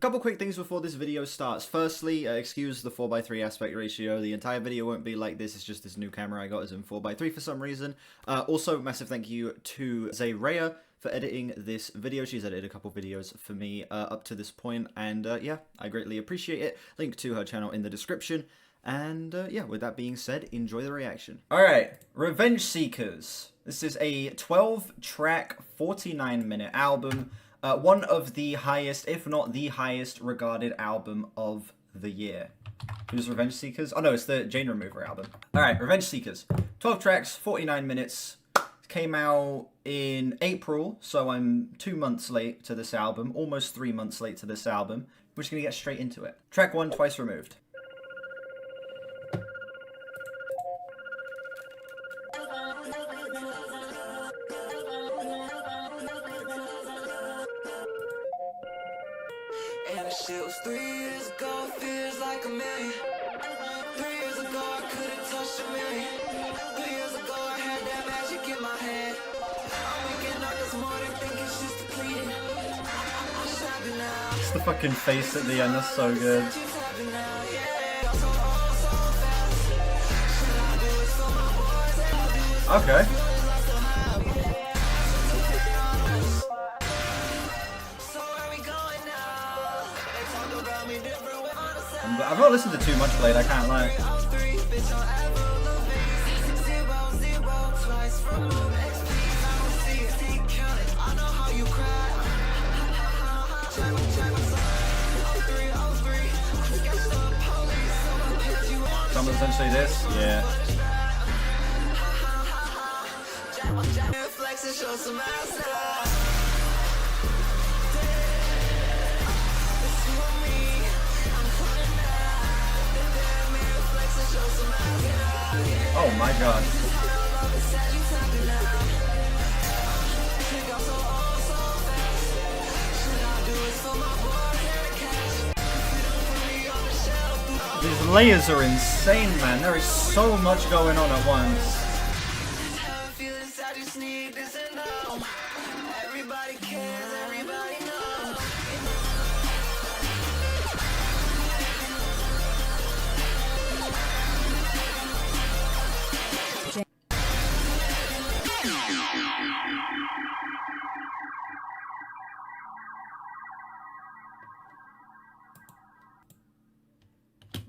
Couple quick things before this video starts. Firstly, excuse the 4:3 aspect ratio. The entire video won't be like this. It's just this new camera I got is in 4:3 for some reason. Also, massive thank you to Zayreya for editing this video. She's edited a couple videos for me up to this point, and yeah, I greatly appreciate it. Link to her channel in the description. And yeah, with that being said, enjoy the reaction. Alright, Revengeseekerz. This is a 12-track, 49-minute album. One of the highest, if not the highest, regarded album of the year. Who's Revengeseekerz? Oh no, it's the Jane Remover album. Alright, Revengeseekerz. 12 tracks, 49 minutes. Came out in April, so I'm 2 months late to this album. Almost 3 months late to this album. We're just gonna get straight into it. Track 1, Twice Removed. And the shit was 3 years ago, feels like a million. 3 years ago, I couldn't touch a million. 3 years ago, I had that magic in my head. I'm waking up this morning thinking she's depleted. I'm shopping now. It's the fucking face at the end, that's so good. Okay. I've not listened to too much Blade, I can't lie. Some essentially this, yeah. Oh my god. These layers are insane, man. There is so much going on at once.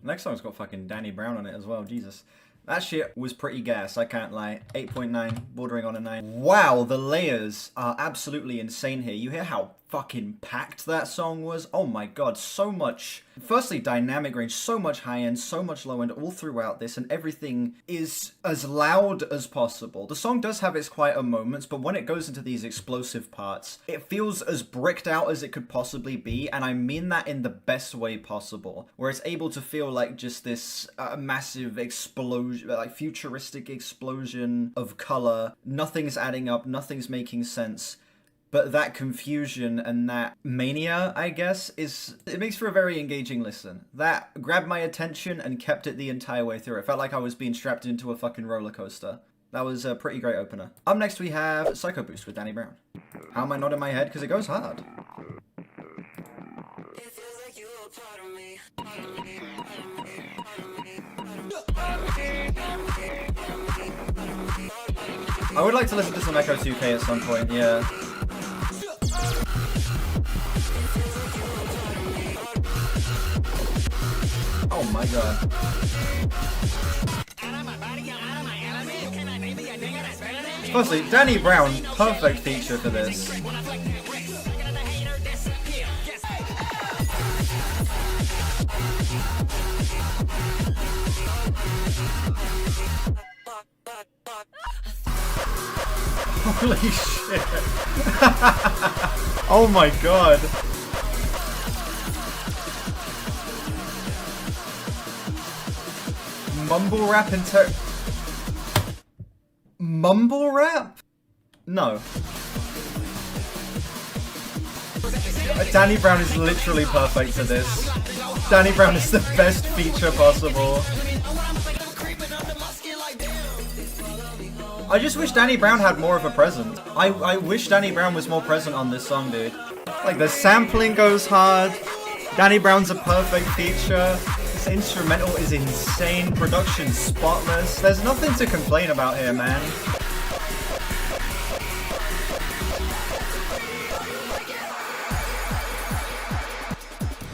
Next song's got fucking Danny Brown on it as well, Jesus. That shit was pretty gas, I can't lie. 8.9, bordering on a 9. Wow, the layers are absolutely insane here. You hear how fucking packed that song was? Oh my god, so much. Firstly, dynamic range, so much high end, so much low end all throughout this, and everything is as loud as possible. The song does have its quieter moments, but when it goes into these explosive parts, it feels as bricked out as it could possibly be, and I mean that in the best way possible, where it's able to feel like just this massive explosion, like futuristic explosion of color. Nothing's adding up, nothing's making sense. But that confusion and that mania, I guess, it makes for a very engaging listen. That grabbed my attention and kept it the entire way through. It felt like I was being strapped into a fucking roller coaster. That was a pretty great opener. Up next we have Psychoboost with Danny Brown. How am I not in my head? Because it goes hard. I would like to listen to some Echo 2K at some point, yeah. Oh my god. Firstly, Danny Brown, perfect feature for this. Holy shit. Oh my god. Mumble rap and mumble rap? No. Danny Brown is literally perfect for this. Danny Brown is the best feature possible. I just wish Danny Brown had more of a presence. I wish Danny Brown was more present on this song, dude. Like, the sampling goes hard. Danny Brown's a perfect feature. This instrumental is insane. Production spotless. There's nothing to complain about here, man.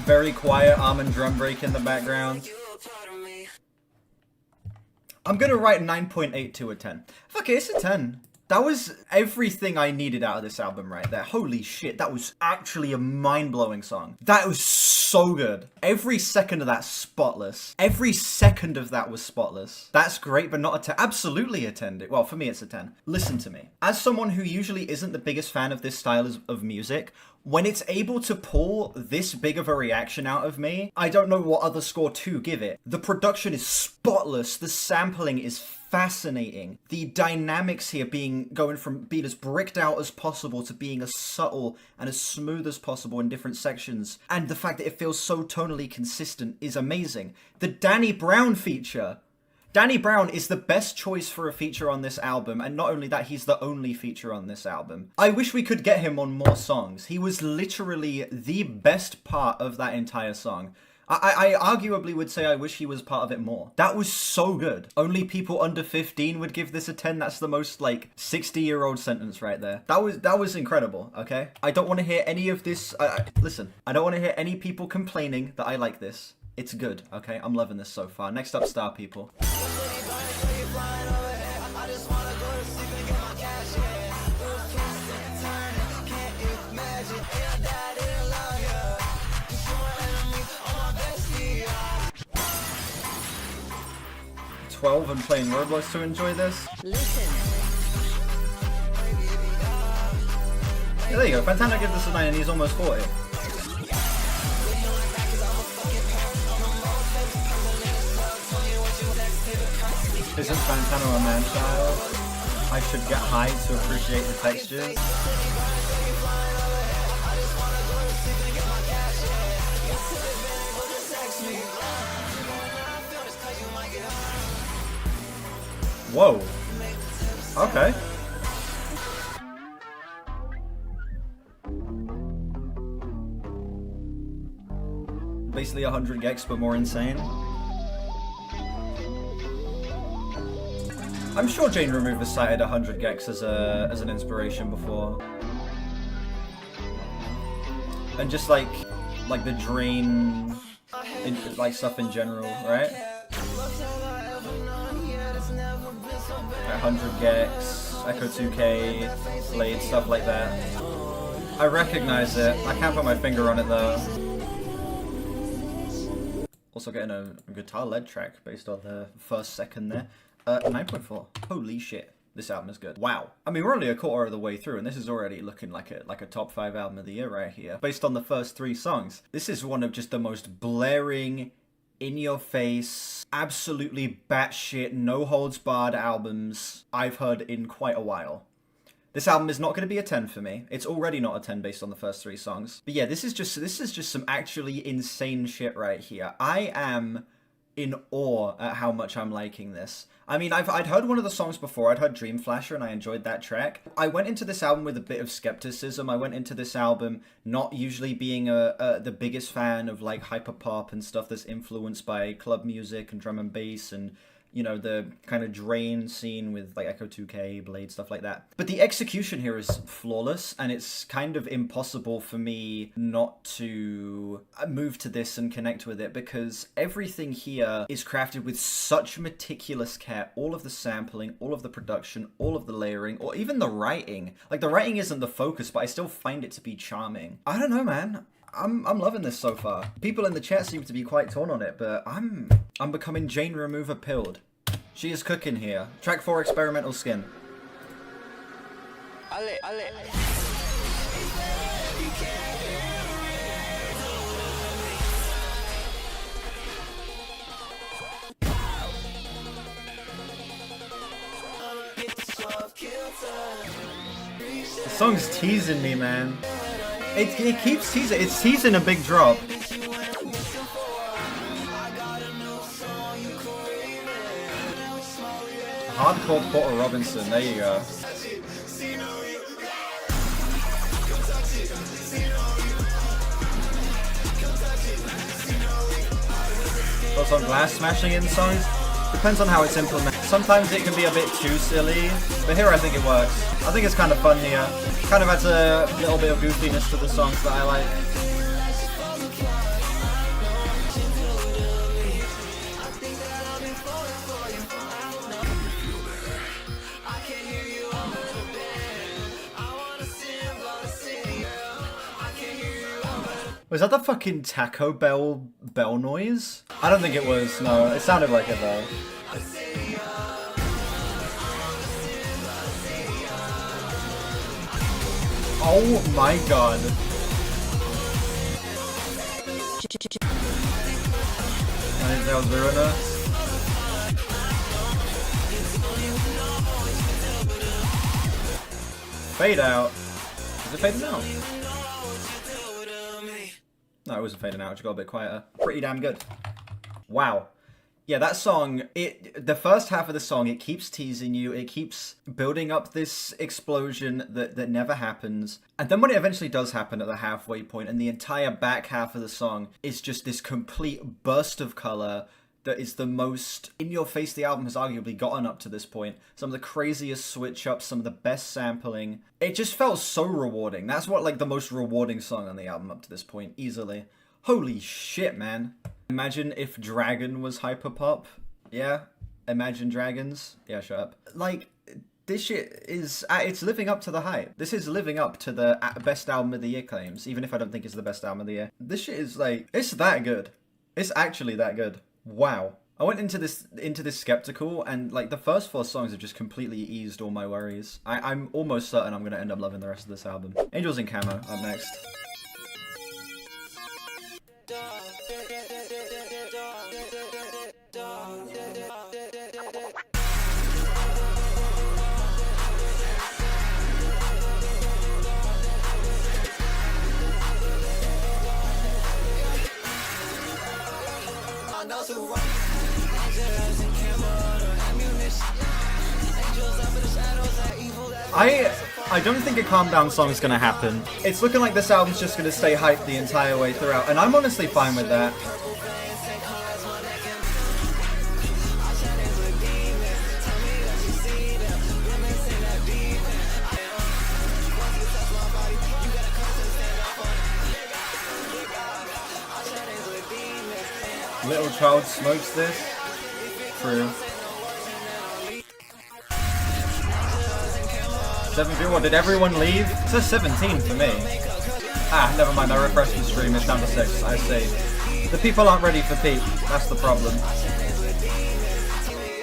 Very quiet almond drum break in the background. I'm gonna write 9.8 to a 10. Fuck it, it's a 10. That was everything I needed out of this album right there. Holy shit, that was actually a mind-blowing song. That was so good. Every second of that spotless. Every second of that was spotless. That's great, but not a 10. Absolutely a 10. Well, for me, it's a 10. Listen to me. As someone who usually isn't the biggest fan of this style of music, when it's able to pull this big of a reaction out of me, I don't know what other score to give it. The production is spotless. The sampling is fascinating. The dynamics here going from being as bricked out as possible to being as subtle and as smooth as possible in different sections. And the fact that it feels so tonally consistent is amazing. The Danny Brown feature. Danny Brown is the best choice for a feature on this album, and not only that, he's the only feature on this album. I wish we could get him on more songs. He was literally the best part of that entire song. I arguably would say I wish he was part of it more. That was so good. Only people under 15 would give this a 10. That's the most, like, 60-year-old sentence right there. That was incredible, okay? I don't want to hear any of this. Listen, I don't want to hear any people complaining that I like this. It's good, okay? I'm loving this so far. Next up, Star People. I'm playing Roblox to enjoy this. Listen. Yeah, there you go. Fantano gives this a 9 and he's almost 40. Isn't Fantano a man-child? I should get high to appreciate the textures. Whoa. Okay. Basically 100 gex, but more insane. I'm sure Jane Remover cited 100 gex as an inspiration before. And just like the drain, like stuff in general, right? 100 gex, Echo 2K, Blade, stuff like that. I recognize it. I can't put my finger on it though. Also getting a guitar lead track based on the first second there. 9.4. Holy shit. This album is good. Wow. I mean, we're only a quarter of the way through, and this is already looking like a top 5 album of the year right here. Based on the first 3 songs. This is one of just the most blaring, in-your-face, absolutely batshit, no-holds-barred albums I've heard in quite a while. This album is not going to be a 10 for me. It's already not a 10 based on the first 3 songs. But yeah, this is just some actually insane shit right here. I am in awe at how much I'm liking this. I mean, I'd heard one of the songs before. I'd heard Dream Flasher, and I enjoyed that track. I went into this album with a bit of skepticism. I went into this album not usually being the biggest fan of like hyperpop and stuff that's influenced by club music and drum and bass and, you know, the kind of drain scene with like Echo 2K, Blade, stuff like that. But the execution here is flawless, and it's kind of impossible for me not to move to this and connect with it, because everything here is crafted with such meticulous care. All of the sampling, all of the production, all of the layering, or even the writing. Like, the writing isn't the focus, but I still find it to be charming. I don't know, man. I'm loving this so far. People in the chat seem to be quite torn on it, but I'm becoming Jane Remover pilled. She is cooking here. Track 4, Experimental Skin. The song's teasing me, man. It keeps teasing. It's teasing a big drop. Hardcore Porter Robinson, there you go. thoughts on glass smashing in songs. Depends on how it's implemented. Sometimes it can be a bit too silly, but here I think it works. I think it's kind of fun here. Kind of adds a little bit of goofiness to the songs that I like. Was that the fucking Taco Bell noise? I don't think it was, no. It sounded like it though. Oh my god. I think that was Ruiner. Fade out. Is it fading out? No, it wasn't fading out, it just got a bit quieter. Pretty damn good. Wow. Yeah, that song, the first half of the song, it keeps teasing you, it keeps building up this explosion that never happens. And then when it eventually does happen at the halfway point, and the entire back half of the song is just this complete burst of color that is the most in-your-face the album has arguably gotten up to this point. Some of the craziest switch-ups, some of the best sampling. It just felt so rewarding. That's what, like, the most rewarding song on the album up to this point, easily. Holy shit, man. Imagine if Dragon was hyperpop. Yeah? Imagine Dragons. Yeah, shut up. Like, this shit is... it's living up to the hype. This is living up to the best album of the year claims, even if I don't think it's the best album of the year. This shit is, like... It's that good. It's actually that good. Wow. I went into this skeptical, and like the first 4 songs have just completely eased all my worries. I'm almost certain I'm gonna end up loving the rest of this album. Angels in Camo up next. I don't think a calm down song is gonna happen. It's looking like this album's just gonna stay hyped the entire way throughout, and I'm honestly fine with that. Little Child smokes this. True. 17, what, did everyone leave? It says 17 for me. Ah, never mind, I refreshed the stream, it's down to 6, I see. The people aren't ready for Pete, that's the problem.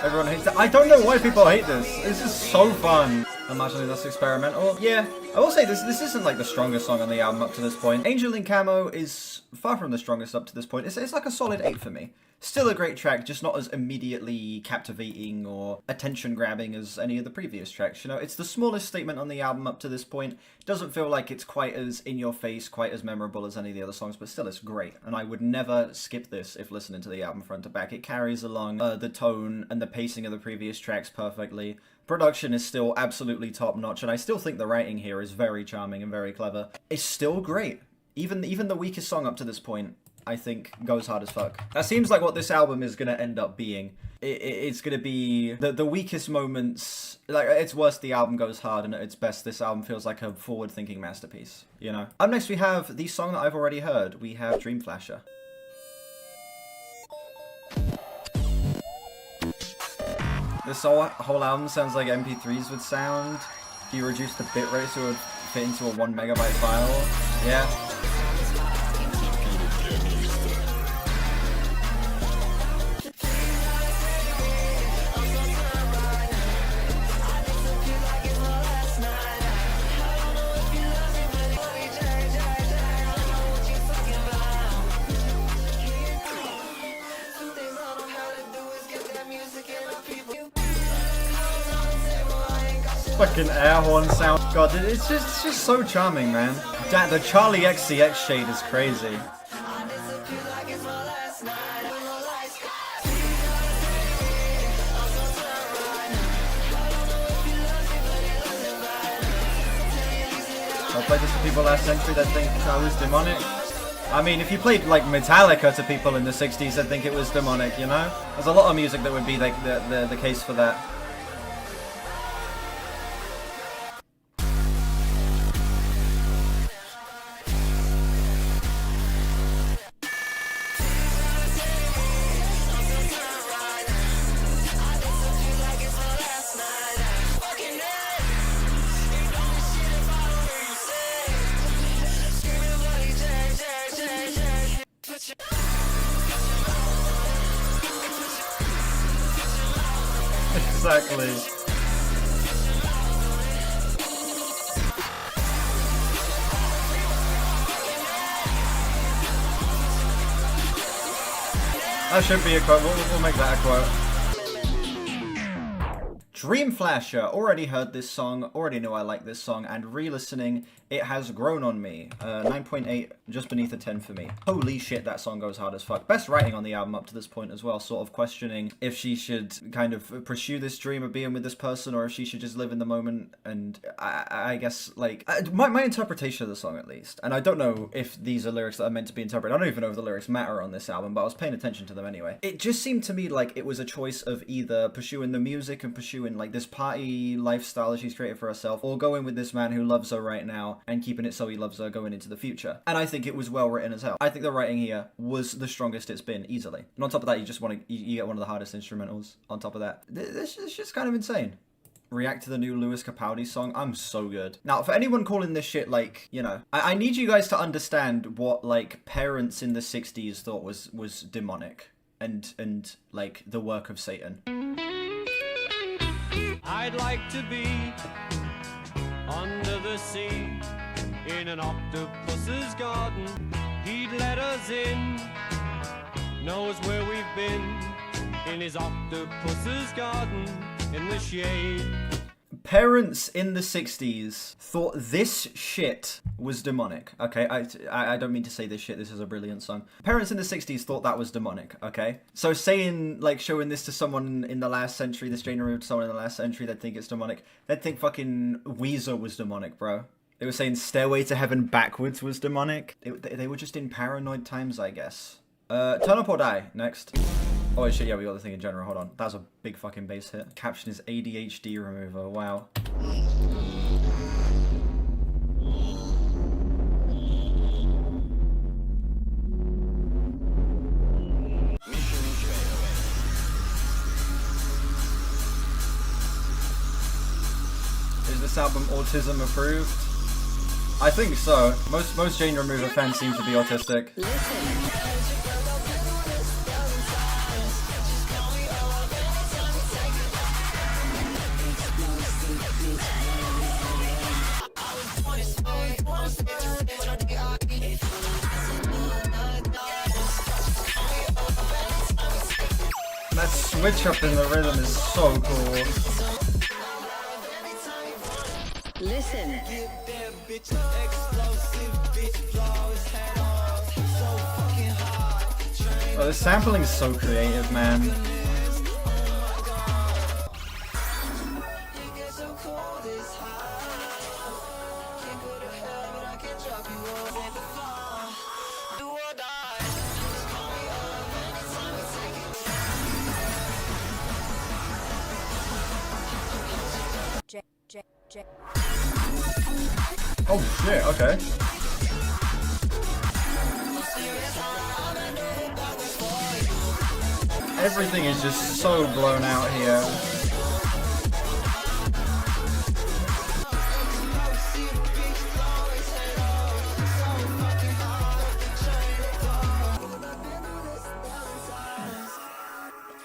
Everyone hates it. I don't know why people hate this. This is so fun. Imagining that's experimental. Yeah, I will say this isn't like the strongest song on the album up to this point. Angel in Camo is far from the strongest up to this point. It's like a solid 8 for me. Still a great track, just not as immediately captivating or attention-grabbing as any of the previous tracks. You know, it's the smallest statement on the album up to this point. Doesn't feel like it's quite as in-your-face, quite as memorable as any of the other songs, but still it's great. And I would never skip this if listening to the album front to back. It carries along the tone and the pacing of the previous tracks perfectly. Production is still absolutely top-notch, and I still think the writing here is very charming and very clever. It's still great. Even the weakest song up to this point, I think, goes hard as fuck. That seems like what this album is going to end up being. It's going to be the weakest moments. Like, at its worst, the album goes hard, and at its best, this album feels like a forward-thinking masterpiece, you know? Up next, we have the song that I've already heard. We have Dream Flasher. This whole album sounds like MP3s would sound. If you reduce the bitrate so it would fit into a 1 megabyte file. Yeah. Fucking air horn sound. God, it's just so charming, man. The Charlie XCX shade is crazy. I played this for people last century that think I was demonic. I mean, if you played like Metallica to people in the 60s, I'd think it was demonic, you know? There's a lot of music that would be like the case for that. Exactly. That should be a quote. We'll make that a quote. Dream Flasher. Already heard this song, already know I like this song, and re-listening, it has grown on me. 9.8, just beneath a 10 for me. Holy shit, that song goes hard as fuck. Best writing on the album up to this point as well, sort of questioning if she should kind of pursue this dream of being with this person, or if she should just live in the moment, and I guess, like, my interpretation of the song, at least, and I don't know if these are lyrics that are meant to be interpreted, I don't even know if the lyrics matter on this album, but I was paying attention to them anyway. It just seemed to me like it was a choice of either pursuing the music and pursuing like this party lifestyle that she's created for herself, or going with this man who loves her right now and keeping it so he loves her going into the future. And I think it was well written as hell. I think the writing here was the strongest it's been, easily. And on top of that, you just want to, you get one of the hardest instrumentals on top of that. This is just kind of insane. React to the new Lewis Capaldi song. I'm so good. Now, for anyone calling this shit, like, you know, I need you guys to understand what, like, parents in the 60s thought was demonic and like the work of Satan. I'd like to be under the sea in an octopus's garden. He'd let us in, knows where we've been, in his octopus's garden in the shade. Parents in the 60s thought this shit was demonic, okay? I don't mean to say this shit, this is a brilliant song. Parents in the 60s thought that was demonic, okay? So saying, like, showing this to someone in the last century, this genre to someone in the last century, they'd think it's demonic. They'd think fucking Weezer was demonic, bro. They were saying Stairway to Heaven backwards was demonic. They were just in paranoid times, I guess. Turn Up or Die, next. Oh shit, yeah, we got the thing in general, hold on. That was a big fucking bass hit. Caption is ADHD remover, wow. Is this album autism approved? I think so. Most Jane Remover fans seem to be autistic. That switch up in the rhythm is so cool. Listen. Oh, the sampling is so creative, man. Oh shit, okay. Everything is just so blown out here.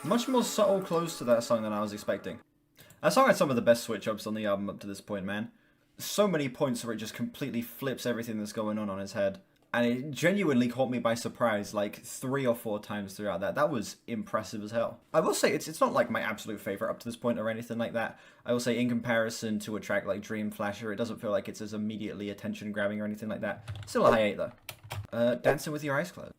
Much more subtle close to that song than I was expecting. That song had some of the best switch-ups on the album up to this point, man. So many points where it just completely flips everything that's going on its head. And it genuinely caught me by surprise like 3 or 4 times throughout that. That was impressive as hell. I will say, it's not like my absolute favorite up to this point or anything like that. I will say in comparison to a track like Dream Flasher, it doesn't feel like it's as immediately attention-grabbing or anything like that. Still a high 8 though. Dancing with Your Eyes Closed.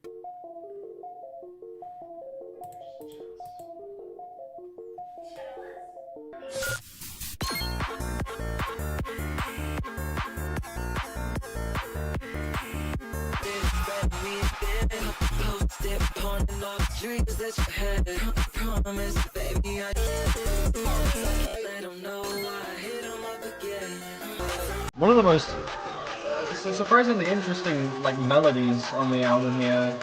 One of the most surprisingly interesting like melodies on the album here.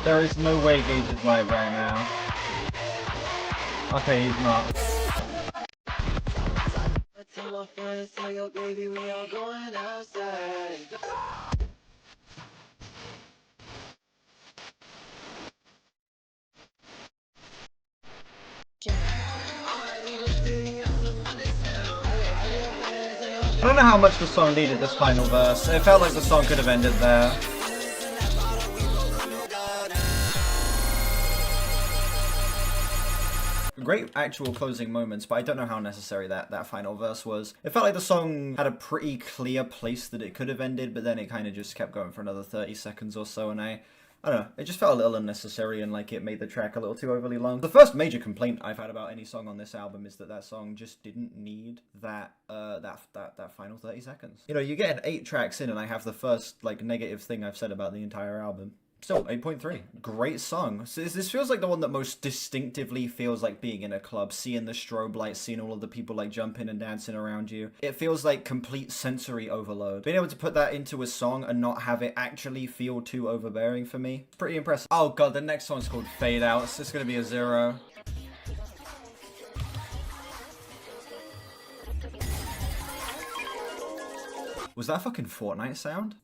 There is no way Gage is live right now. Okay, he's not. Tell my friends, tell your baby we all going outside. I don't know how much the song needed this final verse. It felt like the song could have ended there. Great actual closing moments, but I don't know how necessary that final verse was. It felt like the song had a pretty clear place that it could have ended, but then it kind of just kept going for another 30 seconds or so, and I don't know, it just felt a little unnecessary and like it made the track a little too overly long. The first major complaint I've had about any song on this album is that song just didn't need that final 30 seconds. You know, you get 8 tracks in and I have the first like negative thing I've said about the entire album. Still, 8.3. Great song. So this feels like the one that most distinctively feels like being in a club, seeing the strobe lights, seeing all of the people like jumping and dancing around you. It feels like complete sensory overload. Being able to put that into a song and not have it actually feel too overbearing for me, pretty impressive. Oh god, the next song's called Fadeouts. It's gonna be a 0. Was that a fucking Fortnite sound?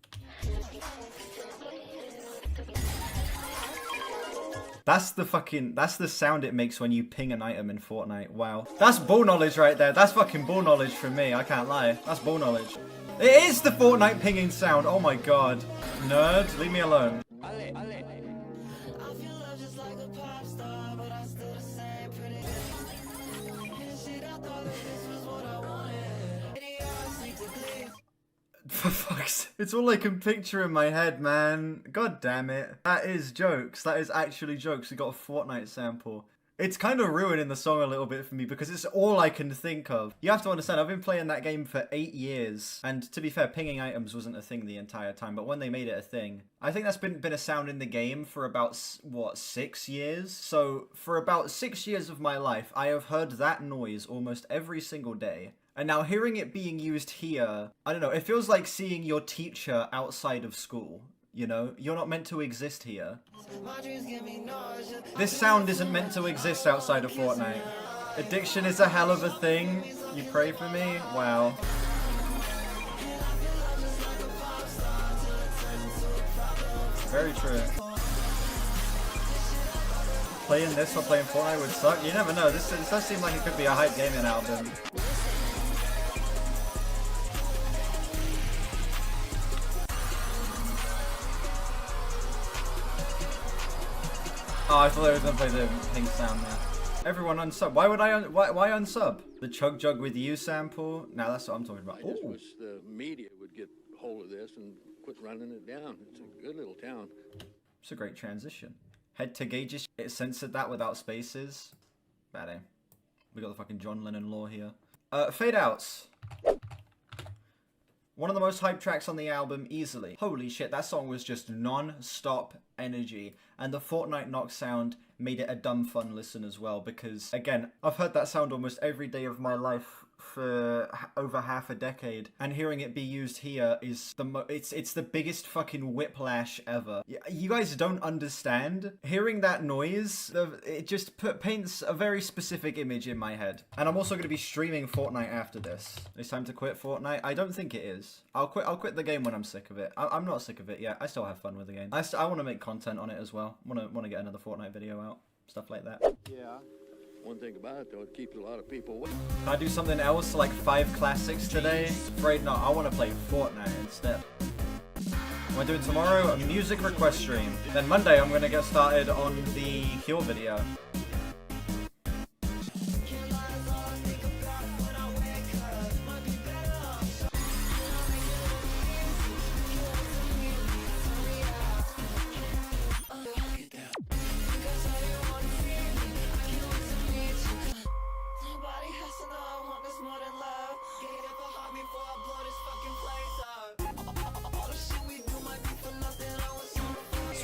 That's the sound it makes when you ping an item in Fortnite. Wow. That's bull knowledge right there. That's fucking bull knowledge from me. I can't lie. That's bull knowledge. It is the Fortnite pinging sound. Oh my god. Nerd, leave me alone. For fuck's sake. It's all I can picture in my head, man. God damn it. That is jokes. That is actually jokes. We got a Fortnite sample. It's kind of ruining the song a little bit for me because it's all I can think of. You have to understand, I've been playing that game for 8 years. And to be fair, pinging items wasn't a thing the entire time. But when they made it a thing, I think that's been a sound in the game for about, what, 6 years? So for about 6 years of my life, I have heard that noise almost every single day. And now hearing it being used here, I don't know, it feels like seeing your teacher outside of school. You know, you're not meant to exist here. This sound isn't meant to exist outside of Fortnite. Addiction is a hell of a thing. You pray for me? Wow. Very true. Playing this or playing Fortnite would suck. You never know. This does seem like it could be a hype gaming album. Oh, I thought I was gonna play the pink sound there. Everyone unsub. Why would why unsub? The Chug Jug With You sample? Now that's what I'm talking about. I just wish the media would get hold of this and quit running it down. It's a good little town. It's a great transition. Head to Gage's. It censored that without spaces. Bad aim. We got the fucking John Lennon law here. Fadeouts. One of the most hyped tracks on the album, easily. Holy shit, that song was just non-stop energy. And the Fortnite knock sound made it a dumb fun listen as well, because, again, I've heard that sound almost every day of my life for over half a decade, and hearing it be used here is it's the biggest fucking whiplash ever. You guys don't understand. Hearing that noise, it just paints a very specific image in my head. And I'm also going to be streaming Fortnite after this. It's time to quit Fortnite? I don't think it is. I'll quit the game when I'm sick of it. I'm not sick of it yet. I still have fun with the game. I want to make content on it as well. Want to get another Fortnite video out. Stuff like that. Yeah. One thing about it, though, it keeps a lot of people away. Can I do something else, like 5 classics today? Afraid not. I want to play Fortnite instead. What am I doing tomorrow? A music request stream. Then Monday, I'm going to get started on the Cure video.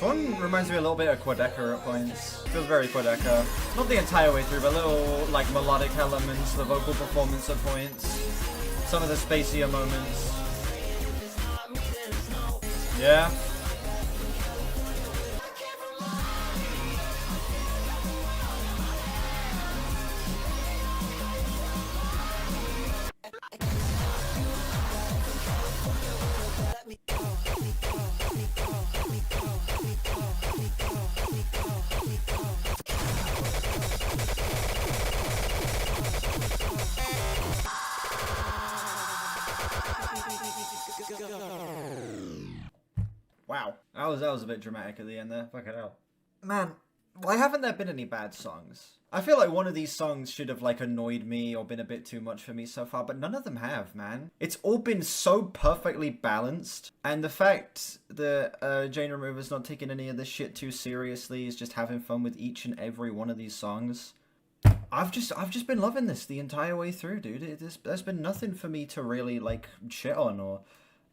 one reminds me a little bit of Quadeca at points. Feels very Quadeca. Not the entire way through, but little like melodic elements, the vocal performance at points, some of the spacier moments. Yeah. Wow, that was a bit dramatic at the end there. Fuck it out. Man, why haven't there been any bad songs? I feel like one of these songs should have like annoyed me or been a bit too much for me so far, but none of them have, man. It's all been so perfectly balanced, and the fact that Jane Remover's not taking any of this shit too seriously, is just having fun with each and every one of these songs. I've just been loving this the entire way through, dude. There's been nothing for me to really like shit on or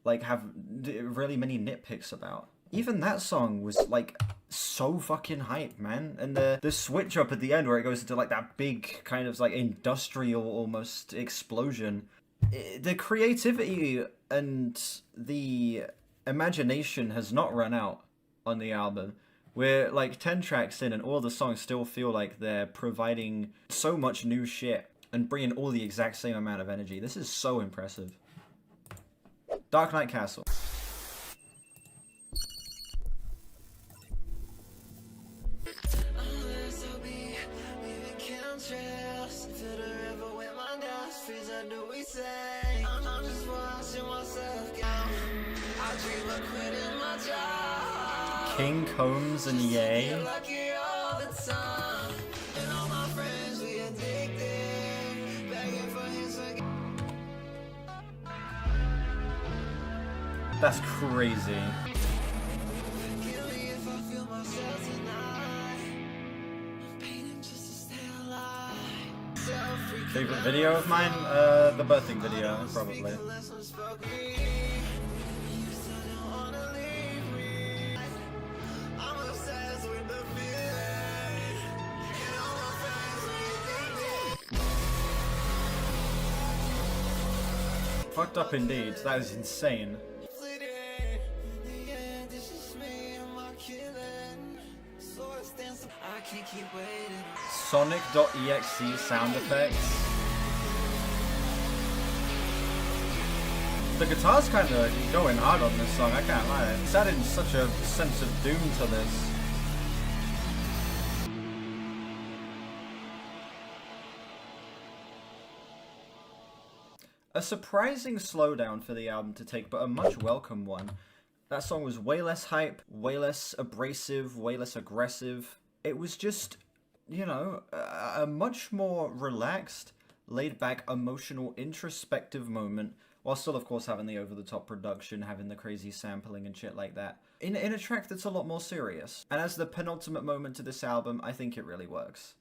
like have really many nitpicks about. Even that song was like so fucking hype, man. And the switch up at the end where it goes into like that big kind of like industrial almost explosion. The creativity and the imagination has not run out on the album. We're like 10 tracks in and all the songs still feel like they're providing so much new shit and bringing all the exact same amount of energy. This is so impressive. Dark Knight Castle. King Combs and Ye. That's crazy. Favorite video of mine? The birthing video, probably. Fucked up indeed. That is insane. Sonic.exe sound effects. The guitar's kind of going hard on this song, I can't lie. It's adding such a sense of doom to this. A surprising slowdown for the album to take, but a much welcome one. That song was way less hype, way less abrasive, way less aggressive. It was just, you know, a much more relaxed, laid-back, emotional, introspective moment, while still, of course, having the over-the-top production, having the crazy sampling and shit like that, in a track that's a lot more serious. And as the penultimate moment to this album, I think it really works.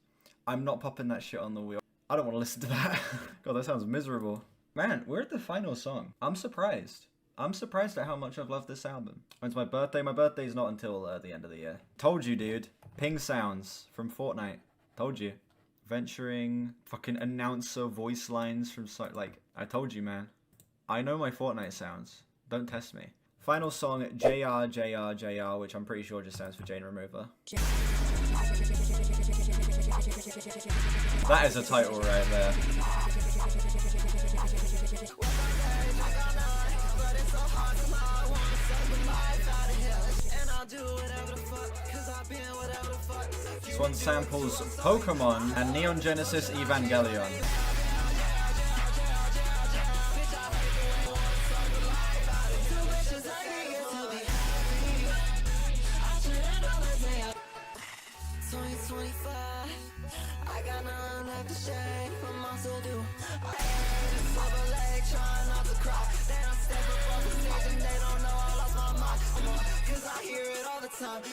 I'm not popping that shit on the wheel. I don't want to listen to that. God, that sounds miserable. Man, we're at the final song. I'm surprised. I'm surprised at how much I've loved this album. When's my birthday? My birthday's not until the end of the year. Told you, dude. Ping sounds from Fortnite. Told you. Venturing, fucking announcer voice lines from like, I told you, man. I know my Fortnite sounds. Don't test me. Final song, JR, JR, JR, which I'm pretty sure just stands for Jane Remover. That is a title right there. This one samples Pokemon and Neon Genesis Evangelion.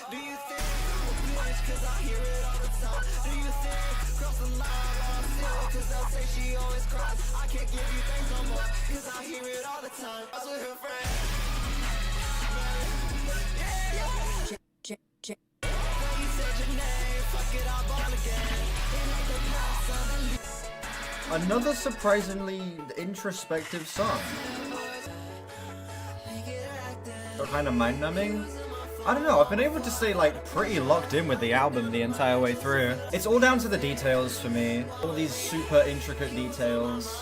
Do you think bitch, cause I hear it all the time? Do you think cross the line while I'm still? Cause they'll say she always cries. I can't give you things no more, cause I hear it all the time. I was with her friend. Yeah, yeah. Another surprisingly introspective song. Kind of mind-numbing. I don't know, I've been able to stay like pretty locked in with the album the entire way through. It's all down to the details for me. All these super intricate details.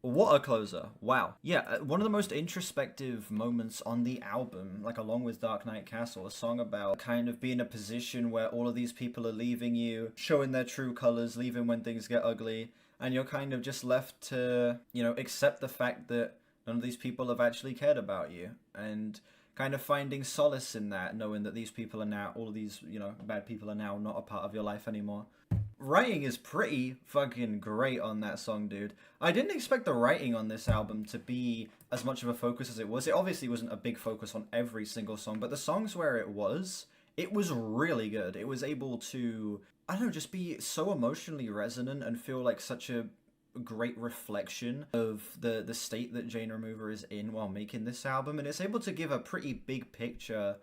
What a closer. Wow. Yeah, one of the most introspective moments on the album, like along with Dark Knight Castle, a song about kind of being in a position where all of these people are leaving you, showing their true colors, leaving when things get ugly, and you're kind of just left to, you know, accept the fact that none of these people have actually cared about you, and kind of finding solace in that, knowing that these people are now, all of these, you know, bad people are now not a part of your life anymore. Writing is pretty fucking great on that song, dude. I didn't expect the writing on this album to be as much of a focus as it was. It obviously wasn't a big focus on every single song, but the songs where it was really good. It was able to, I don't know, just be so emotionally resonant and feel like such a great reflection of the state that Jane Remover is in while making this album, and it's able to give a pretty big picture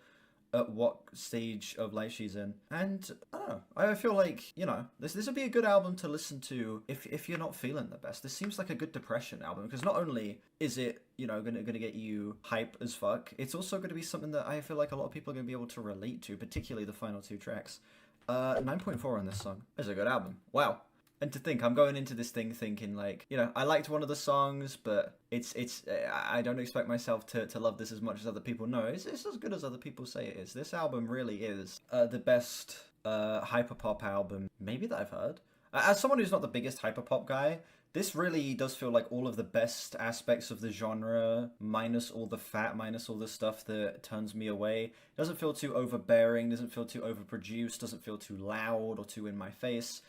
at what stage of life she's in. And I don't know, I feel like, you know, this would be a good album to listen to if you're not feeling the best. This seems like a good depression album, because not only is it, you know, gonna get you hype as fuck, it's also gonna be something that I feel like a lot of people are gonna be able to relate to, particularly the final two tracks. 9.4 on this song. It's a good album. Wow. And to think, I'm going into this thing thinking like, you know, I liked one of the songs, but I don't expect myself to love this as much as other people. No, it's as good as other people say it is. This album really is the best hyperpop album maybe that I've heard. As someone who's not the biggest hyperpop guy, this really does feel like all of the best aspects of the genre, minus all the fat, minus all the stuff that turns me away. It doesn't feel too overbearing, doesn't feel too overproduced, doesn't feel too loud or too in my face.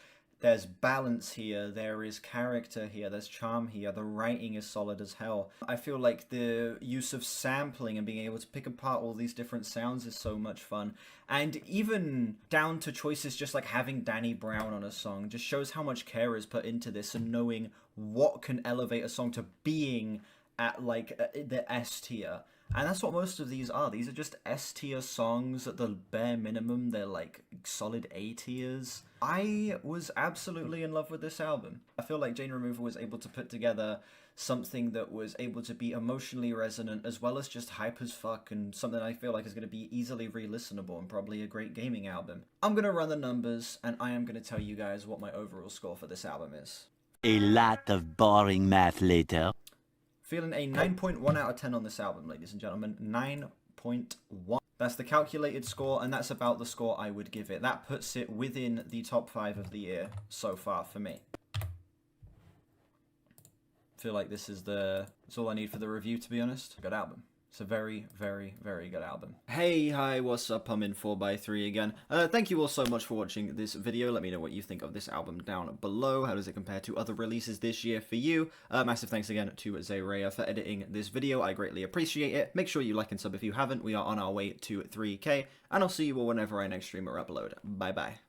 There's balance here, there is character here, there's charm here, the writing is solid as hell. I feel like the use of sampling and being able to pick apart all these different sounds is so much fun. And even down to choices just like having Danny Brown on a song just shows how much care is put into this, and knowing what can elevate a song to being at like the S tier. And that's what most of these are. These are just S tier songs at the bare minimum. They're like solid A tiers. I was absolutely in love with this album. I feel like Jane Remover was able to put together something that was able to be emotionally resonant as well as just hype as fuck, and something I feel like is going to be easily re-listenable and probably a great gaming album. I'm going to run the numbers and I am going to tell you guys what my overall score for this album is. A lot of boring math later. Feeling a 9.1 out of 10 on this album, ladies and gentlemen. 9.1. That's the calculated score, and that's about the score I would give it. That puts it within the top 5 of the year so far for me. Feel like this is all I need for the review, to be honest. Good album. It's a very, very, very good album. Hey, hi, what's up? I'm in 4x3 again. Thank you all so much for watching this video. Let me know what you think of this album down below. How does it compare to other releases this year for you? Massive thanks again to Zayraya for editing this video. I greatly appreciate it. Make sure you like and sub if you haven't. We are on our way to 3K, and I'll see you all whenever I next stream or upload. Bye-bye.